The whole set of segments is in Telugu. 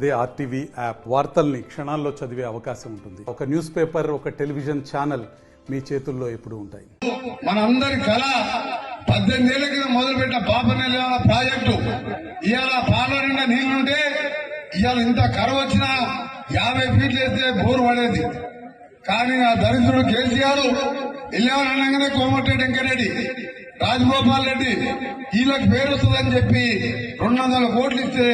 అదే ఆర్టీవీ యాప్ వార్తల్ని క్షణాల్లో చదివే అవకాశం ఉంటుంది. ఒక న్యూస్ పేపర్, ఒక టెలివిజన్ ఛానల్ మీ చేతుల్లో ఎప్పుడు ఉంటాయి. మనందరి కళ 18 ఏళ్ల కింద మొదలుపెట్టిన పాపనెల్లి ప్రాజెక్టు ఇవాళ పాల నిండా నీళ్లుంటే ఇవాళ ఇంత కరువు వచ్చినా 50 ఫీట్లు వేస్తే బోరు పడేది. కానీ ఆ దరిద్రుడు కేసీఆర్ వెళ్ళామనగానే కోమటిరెడ్డి వెంకరెడ్డి, రాజగోపాల్ రెడ్డి వీళ్ళకి పేరు వస్తుందని చెప్పి 200 కోట్లు ఇస్తే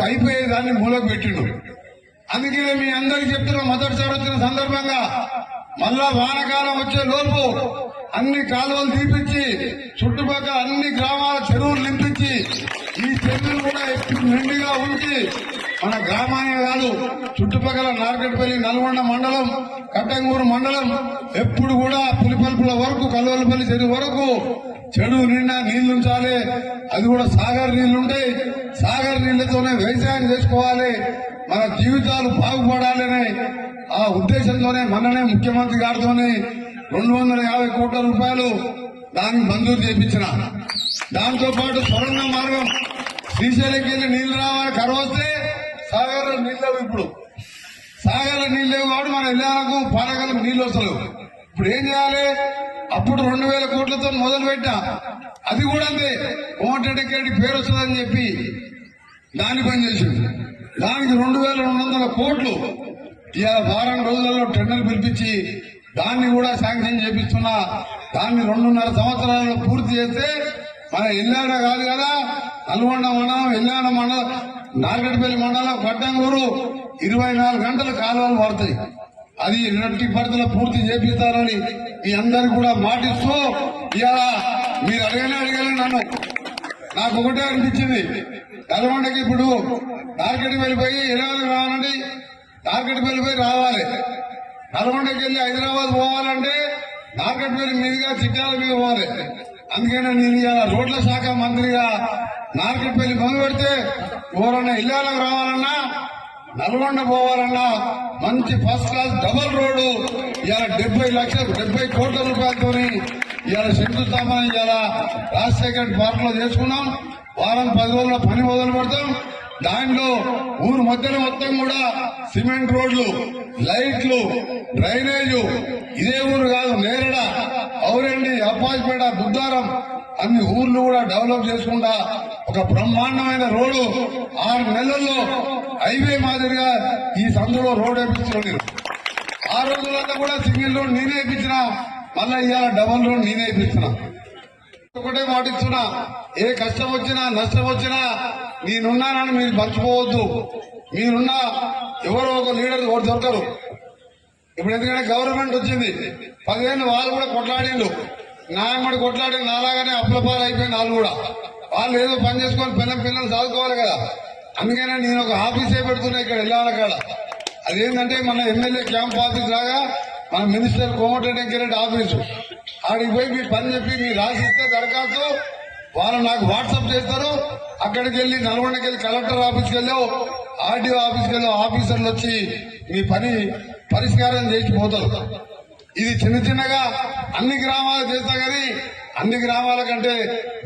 అయిపోయేదాన్ని మూలకు పెట్టిండు. అందుకనే మీ అందరికి చెప్తున్నా, మొదటిసారి వచ్చిన సందర్భంగా మళ్ళా వానకాలం వచ్చే లోపు అన్ని కాలువలు తీపించి చుట్టుపక్కల అన్ని గ్రామాల చెరువులు నింపించి ఈ చెరువులు కూడా ఎప్పుడు నిండుగా ఉంచి మన గ్రామాన్ని కాదు చుట్టుపక్కల నార్కెట్పల్లి, నల్గొండ మండలం, కట్టంగూరు మండలం ఎప్పుడు కూడా పులిపల్పుల వరకు, కల్వలపల్లి చెరువు వరకు చెరువు నిండా నీళ్లుంచాలి. అది కూడా సాగర్ నీళ్లుంటాయి. సాగర్ నీళ్లతోనే వ్యవసాయం చేసుకోవాలి, మన జీవితాలు బాగుపడాలనే ఆ ఉద్దేశంతోనే మొన్ననే ముఖ్యమంత్రి గారితోనే 250 కోట్ల రూపాయలు దానికి మంజూరు చేయించిన. దాంతో పాటు సొరంగ మార్గం శ్రీశైలంకి వెళ్ళి నీళ్లు రావాలి. కరువు వస్తే సాగర్ నీళ్ళు లేవు. ఇప్పుడు సాగర్ నీళ్ళు లేవు కాబట్టి మన ఇళ్లకు పాలకలకు నీళ్లు వస్తలేవు. ఇప్పుడు ఏం చేయాలి? అప్పుడు 2000 కోట్లతో మొదలు పెట్టా. అది కూడా అంతే, కోమటిరెడ్డి పేరు వస్తుందని చెప్పి దాన్ని పని చేసింది. దానికి 2200 కోట్లు ఇవాళ వారం రోజులలో టెండర్ పిలిపించి దాన్ని కూడా శాంక్షన్ చేపిస్తున్నా. దాన్ని 2.5 సంవత్సరాలలో పూర్తి చేస్తే మన ఎల్లాడ కాదు కదా, నల్గొండ మండలం, ఎల్లాడ మండలం, నార్కెట్పల్లి మండలం, కట్టంగూరు 24 గంటల కాలువలు పడతాయి. అది ఎట్టి పరిధిలో పూర్తి చేపిస్తారని మీ అందరికి కూడా మాటిస్తూ ఇవాళ మీరు అడగలే నన్ను. నాకు ఒకటే అనిపించింది, నల్గొండకి ఇప్పుడు నార్కెట్కి వెళ్ళిపోయి ఎలాగ రావాలండి, నార్కెట్కి వెళ్ళిపోయి రావాలి. నల్గొండకి వెళ్ళి హైదరాబాద్ పోవాలంటే నార్కెట్పల్లి మీదుగా చిట్యాల మీద పోవాలి. అందుకనే నేను ఇవాళ రోడ్ల శాఖ మంత్రిగా నార్కెట్పల్లి మొదలు పెడితే ఎవరన్నా ఇల్లాలకు రావాలన్నా, నల్గొండ పోవాలన్నా మంచి ఫస్ట్ క్లాస్ డబుల్ రోడ్డు ఇవాళ 70 కోట్ల రూపాయలతో ఇవాళ శంకుస్థాపన ఇవాళ రాజశేఖర పార్క్ లో చేసుకున్నాం. వారం 10 రోజుల పని మొదలు పెడతాం. దాంట్లో ఊరు మధ్యలో మొత్తం కూడా సిమెంట్ రోడ్లు, లైట్లు, డ్రైనేజు, ఇదే ఊరు కాదు, నేరడ, ఔరండి, అప్పాజిపేట, బుద్ధారం అన్ని ఊర్లు కూడా డెవలప్ చేసుకుంటా ఒక బ్రహ్మాండమైన రోడ్డు 6 నెలల్లో హైవే మాదిరిగా ఈ సందులో రోడ్ వేయించుకోండి. ఆ రోజులంతా కూడా సింగిల్ రోడ్ నేనే వేయించిన, మళ్ళా ఇవాళ డబల్ రోడ్ నేనే వేయించిన. ఒకటే మాటిస్తున్నా, ఏ కష్టం వచ్చినా నష్టం వచ్చినా నేనున్నానని మీరు మర్చిపోవద్దు. మీరున్నా ఎవరో ఒక లీడర్ ఒకటి దొరకరు. ఇప్పుడు ఎందుకంటే గవర్నమెంట్ వచ్చింది, 10 ఏళ్ళు వాళ్ళు కూడా కొట్లాడిండు, న్యాయమడి కొట్లాడి నాలాగానే అప్లపాలు అయిపోయింది. వాళ్ళు కూడా వాళ్ళు ఏదో పని చేసుకొని పిల్లలు చదువుకోవాలి కదా. అందుకనే నేను ఒక ఆఫీసే పెడుతున్నా ఇక్కడ వెళ్ళాలి కాడ. అదేంటంటే మన ఎమ్మెల్యే క్యాంప్ ఆఫీస్ లాగా మన మినిస్టర్ కోమటిరెడ్డి వెంకరెడ్డి ఆఫీసు. ఆడికి పోయి మీ పని చెప్పి మీరు రాసిస్తే దరఖాస్తు వాళ్ళు నాకు వాట్సాప్ చేస్తారు. అక్కడికి వెళ్ళి నల్గొండకి వెళ్ళి కలెక్టర్ ఆఫీస్కి వెళ్ళావు, ఆర్డీఓ ఆఫీస్కి వెళ్ళావు, ఆఫీసర్లు వచ్చి మీ పని పరిష్కారం చేసిపోతారు. ఇది చిన్న చిన్నగా అన్ని గ్రామాలు చేస్తా కానీ అన్ని గ్రామాల కంటే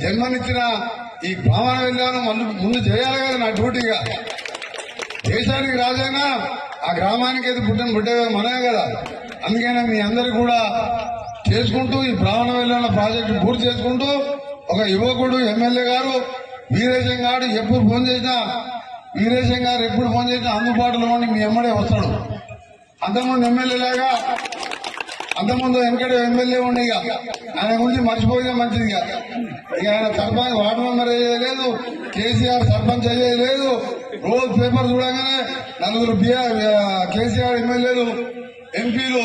జన్మనిచ్చిన ఈ గ్రామాల వెళ్ళాను ముందు చేయాలి కదా నా డ్యూటీగా. దేశానికి రాజైనా ఆ గ్రామానికి అయితే పుట్టిన బిడ్డగా మనమే కదా. అందుకనే మీ అందరికి కూడా చేసుకుంటూ ఈ బ్రాహ్మణ వెళ్ళిన ప్రాజెక్టు పూర్తి చేసుకుంటూ ఒక యువకుడు ఎమ్మెల్యే గారు వీరేశం గారు ఎప్పుడు ఫోన్ చేసినా, వీరేశం గారు ఎప్పుడు ఫోన్ చేసినా అందుబాటులో ఉండి మీ ఎమ్మడే వస్తాడు. అంతకుముందు ఎమ్మెల్యేలాగా అంతకుముందు వెంకట ఎమ్మెల్యే ఉండి ఇక ఆయన గురించి మర్చిపోయితే మంచిది. ఇక ఆయన సర్పంచ్ వార్డు మెంబర్ అయ్యేది, కేసీఆర్ సర్పంచ్ అయ్యేది. రోజు పేపర్ చూడగానే 4 కేసీఆర్ ఎమ్మెల్యేలు, ఎంపీలు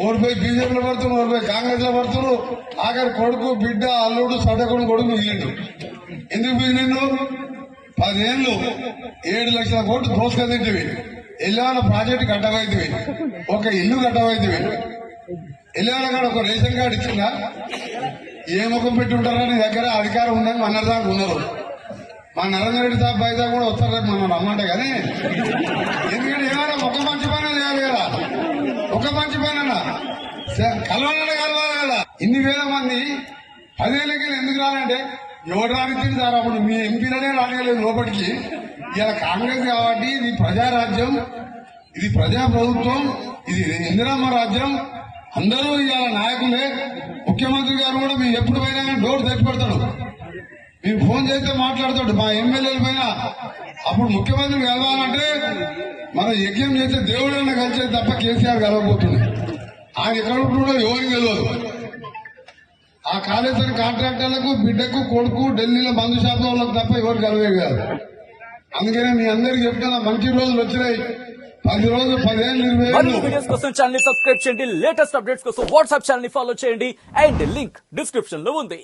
ఓడిపోయి బీజేపీలో పడుతున్నారు, ఓడిపోయి కాంగ్రెస్ లో పడుతున్నారు. ఆఖరి కొడుకు, బిడ్డ, అల్లుడు, సడకుడు కొడుకు మిగిలిండు. ఎందుకు మిగిలిండు? 10 ఏళ్లు 7 లక్షల కోట్లు దోసుకదింటివి. ఎల్లాల ప్రాజెక్టు కట్టవైతివి, ఒక ఇల్లు కట్టవైతివి. ఎల్లాల కాడ ఒక రేషన్ కార్డు ఇచ్చిందా? ఏ ముఖం పెట్టి ఉంటారా నీ దగ్గర అధికారం ఉందని అన్నదాకా ఉన్నారు. మా నరేంద్ర రెడ్డి సాబ్ బైదా కూడా వస్తారు రేపు మనం రమ్మంటే. కానీ ఎందుకంటే ఏమైనా ఒక మంచి పని చేయాలి కదా, ఒక మంచి పని అన్నా కలవాలనే కలవాలి కదా. ఇన్ని వేల మంది 10 ఏళ్ళకి ఎందుకు రాలంటే ఎవరు రానిచ్చింది సార్? అప్పుడు మీ ఎంపీలనే రానియలేదు లోపలికి. ఇలా కాంగ్రెస్ కాబట్టి ఇది ప్రజారాజ్యం, ఇది ప్రజా ప్రభుత్వం, ఇది ఇందిరమ్మ రాజ్యం. అందరూ ఇవాళ నాయకులే. ముఖ్యమంత్రి గారు కూడా మీరు ఎప్పుడు పోయినా కానీ డోర్ తెచ్చి పెడతాడు. మీరు ఫోన్ చేస్తే మాట్లాడతాడు. మా ఎమ్మెల్యేల పైన అప్పుడు ముఖ్యమంత్రి కలవాలంటే మనం యజ్ఞం చేస్తే దేవుడైనా కలిసేది తప్ప కేసీఆర్ కలవబోతుంది. ఆయన ఎక్కడ ఉంటుండో ఎవరికి తెలియదు. ఆ కాళేశ్వరం కాంట్రాక్టర్లకు బిడ్డకు కొడుకు ఢిల్లీలో మందు షాప్ వాళ్ళకి తప్ప ఎవరు కలవే కాదు. అందుకనే మీ అందరికి చెప్తున్నా, మంచి రోజులు వచ్చినాయి. 10 రోజులు 10 ఏళ్ళు 20 ఏళ్ళు మరిన్ని వీడియోస్ కోసం ఛానల్ ని సబ్స్క్రైబ్ చేయండి. లేటెస్ట్ అప్డేట్స్ కోసం వాట్సాప్ ఛానల్ ని ఫాలో చేయండి. అండ్ లింక్ డిస్క్రిప్షన్ లో ఉంది.